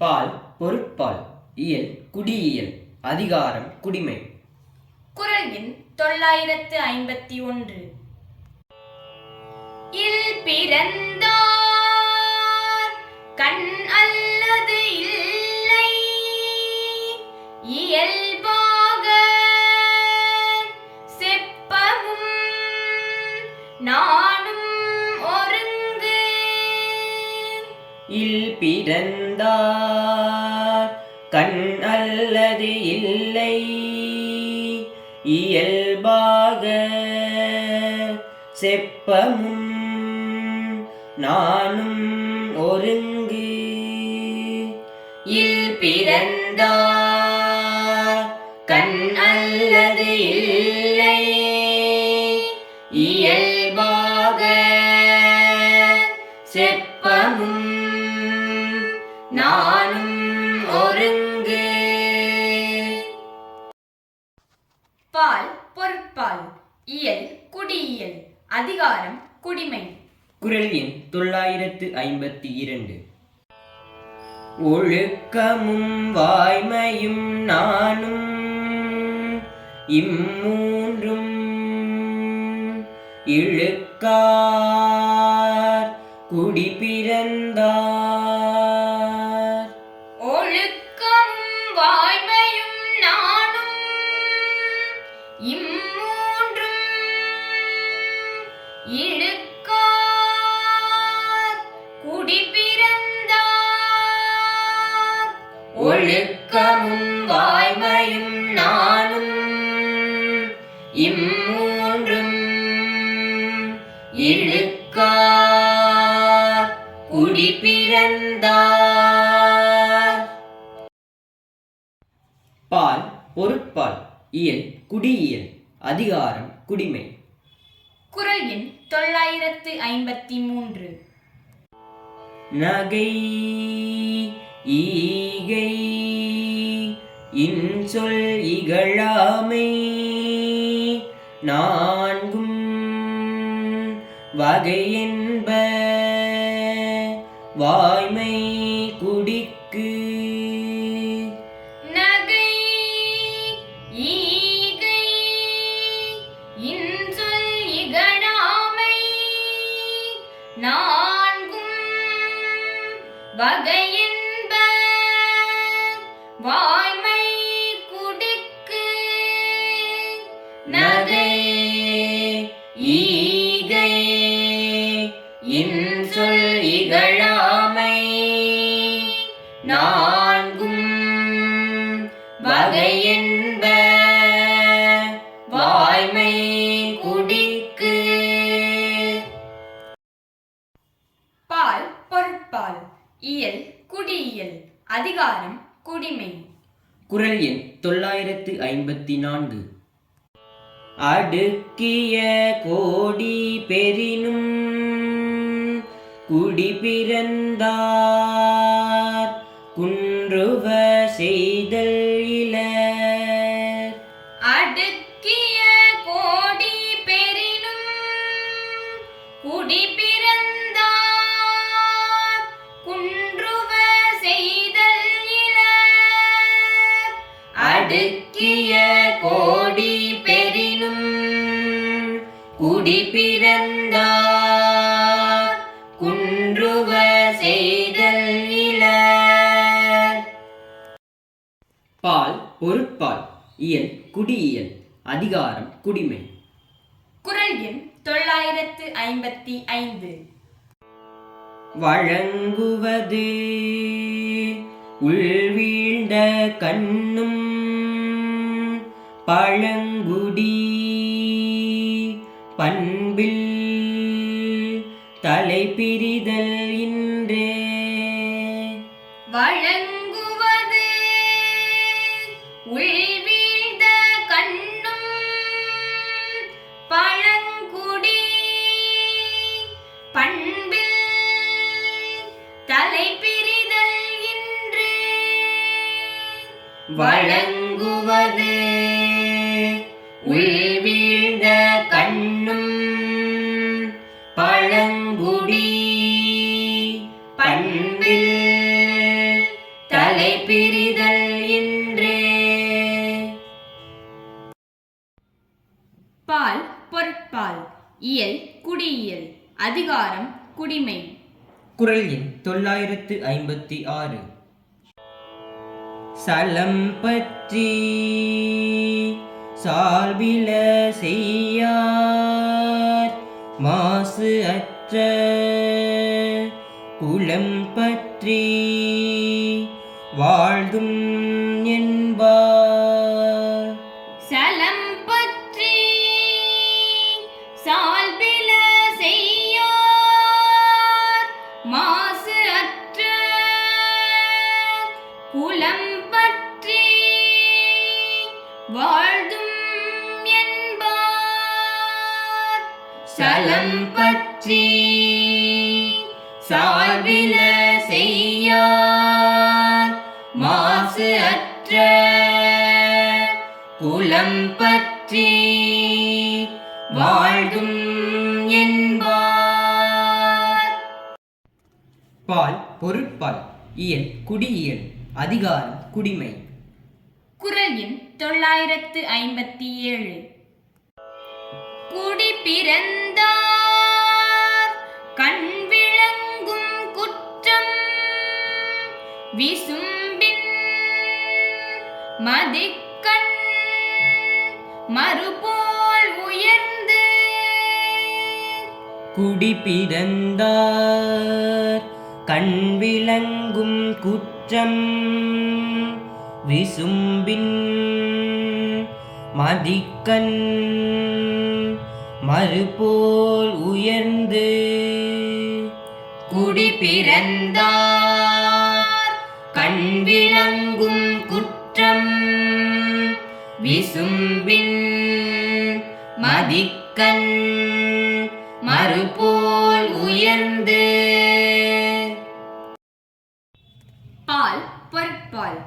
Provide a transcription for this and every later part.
பால் பொருட்பால் இயல் குடியியல் அதிகாரம் குடிமை. குறள் எண் 951. இல் பிறந்தார் கண் அல்லது இல்லை இயல்பாக செப்பமும் நானும் ஒருங்கு. இல் பிறந்தார் கண் அல்லது இல்லை இயல்பாக செப்பமும் நானும் ஒருங்கு. இல் பிறந்தார் கண் அல்லது இல்லை இயல்பாக செப்பமும் நானும் ஒருங்கு. பால் பொருட்பால் இயல் குடியியல் அதிகாரம் குடிமை. குறள் எண் 952. ஒழுக்கமும் வாய்மையும் நானும் இம்மூன்றும் இழுக்கார் குடி பிறந்தார். ஒழுக்கமும் வாய்மையும் நானும் இம்மூன்றும் இழுக்கார் குடி பிறந்தார். ஒழுக்கமும் வாய்மையும் நானும் இம்மூன்றும் இழுக்கார் குடி பிறந்தார். பால் பொருட்பால் இயல் குடியியல் அதிகாரம் குடிமை. குறள் எண் 953. நகை ஈகை இன்சொல் இகழாமை நான்கும் வகையென்ப வாய்மை குடிக்கு. நகை ஈகை இன்சொல் இகழாமை நான்கும் வகையென்ப வாய்மை குடிக்கு. நகை ஈகை இன்சொல் இகழாமை நான்கும் வகையென்ப வாய்மை குடிக்கு. பால் பொருட்பால் இயல் குடியியல் அதிகாரம் குடிமை. குறள் எண் 954. அடுக்கிய கோடி பெறினும் குடி பிறந்தார் குன்றுவ செய்தல் இலர். அடுக்கிய கோடி பெறினும் குடி பிறந்தார் குன்றுவ செய்தல் இலர். அடுக்கிய கோடி பெறினும் குடி பிறந்தார் குன்றுவ செய்தல் இலர். பால் பொருட்பால் இயல் குடியியல் அதிகாரம் குடிமை. குறள் எண் 955. வழங்குவது உள்வீழ்ந்த கண்ணும் பழங்குடி பண்பில் தலைப்பிரிதல் இன்றே. வழங்குவது உள்வீழ்ந்த கண்ணும் பழங்குடி பண்பில் தலைப்பிரிதல் இன்று. வழங்குவது உள்வீழ்ந்த கண்ணும் பழங்குடி பண்பில் குடியியல். அதிகாரம் குடிமை. குறள் எண் 956. சலம் பற்றி சால்பில செய்யார் மாசு அற்ற குலம் பற்றி வாழ்தும் என்பார். சலம் பற்றி சால்பில செய்யார் மாசு அற்ற குலம் பற்றி வாழ்தும் என்பார். சலம் பற்றி சால்பில செய்யார் மாசு அற்ற குலம் பற்றி வாழ்தும் என்பார். பால் பொருட்பால். இயல் குடியியல். அதிகாரம் குடிமை. குறள் எண் 957. குடி பிறந்தார் கண் விளங்கும் குற்றம் விசும்பின் மதிக்கண் மறுபோல் உயர்ந்து. குடி பிறந்தார் கண் விளங்கும் குற்றம் விசும்பின் மதிக்கண் மறுபோல் உயர்ந்து. குடி பிறந்தார் கண் விளங்கும் குற்றம் விசும்பின் மதிக்கண் மறுபோல் உயர்ந்து. பால் பொருட்பால்.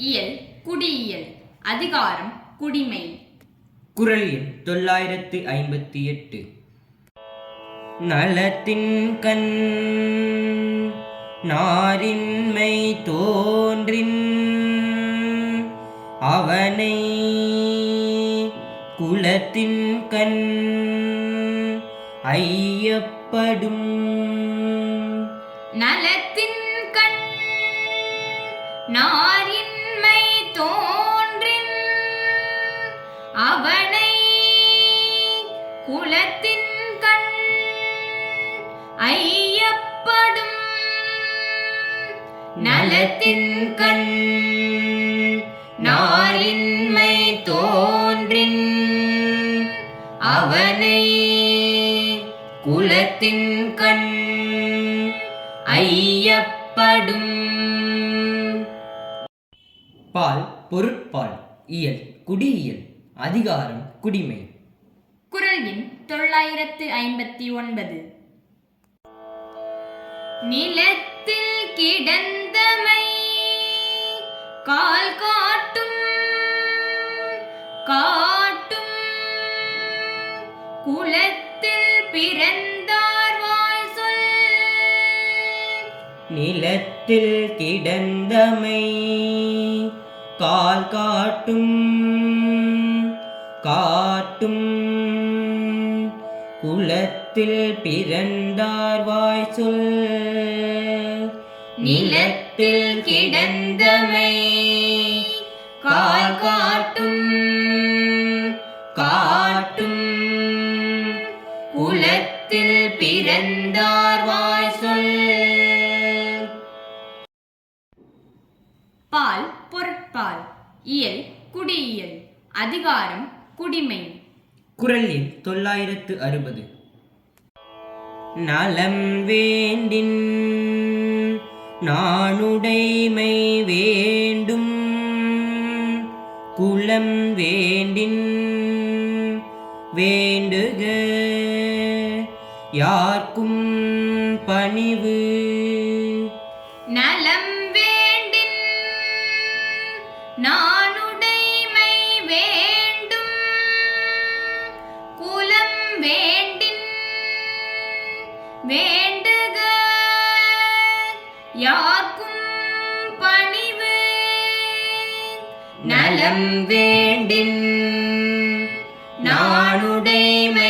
இயல் குடியியல். அதிகாரம் குடிமை. குறள் எண் 958. நலத்தின் கண் நாரின்மை தோன்றின் அவனை குலத்தின் கண் ஐயப்படும். நலத்தின் கண் நாரின்மை தோன்றின் அவனை குலத்தின் கண் ஐயப்படும். நலத்தின் கண் நாரின்மை தோன்றின் அவனை குலத்தின் கண் ஐயப்படும். பால் பொருட்பால். இயல் குடியியல். அதிகாரம் குடிமை. குறள் எண் 959. நிலத்தில் கிடந்தமை கால் காட்டும் காட்டும் குலத்தில் பிறந்தார் வாய் சொல். நிலத்தில் கிடந்தமை கால் காட்டும் காட்டும் குலத்தில் பிறந்தார் வாய் சொல். நிலத்தில் கிடந்தமை கால் காட்டும் காட்டும் குலத்தில் பிறந்தார் வாய் சொல். பால் பொருட்பால். இயல் குடியியல். அதிகாரம் குடிமை. குறள் எண் 960. நலம் வேண்டின் நாணுடைமை வேண்டும் குலம் வேண்டின் வேண்டுக யார்க்கும் பணிவு. நலம் வேண்டின் நாணுடைமை வேண்டும் குலம் வேண்டின் வேண்டுக யார்க்கும் பணிவு. நலம் வேண்டின் நாணுடைமை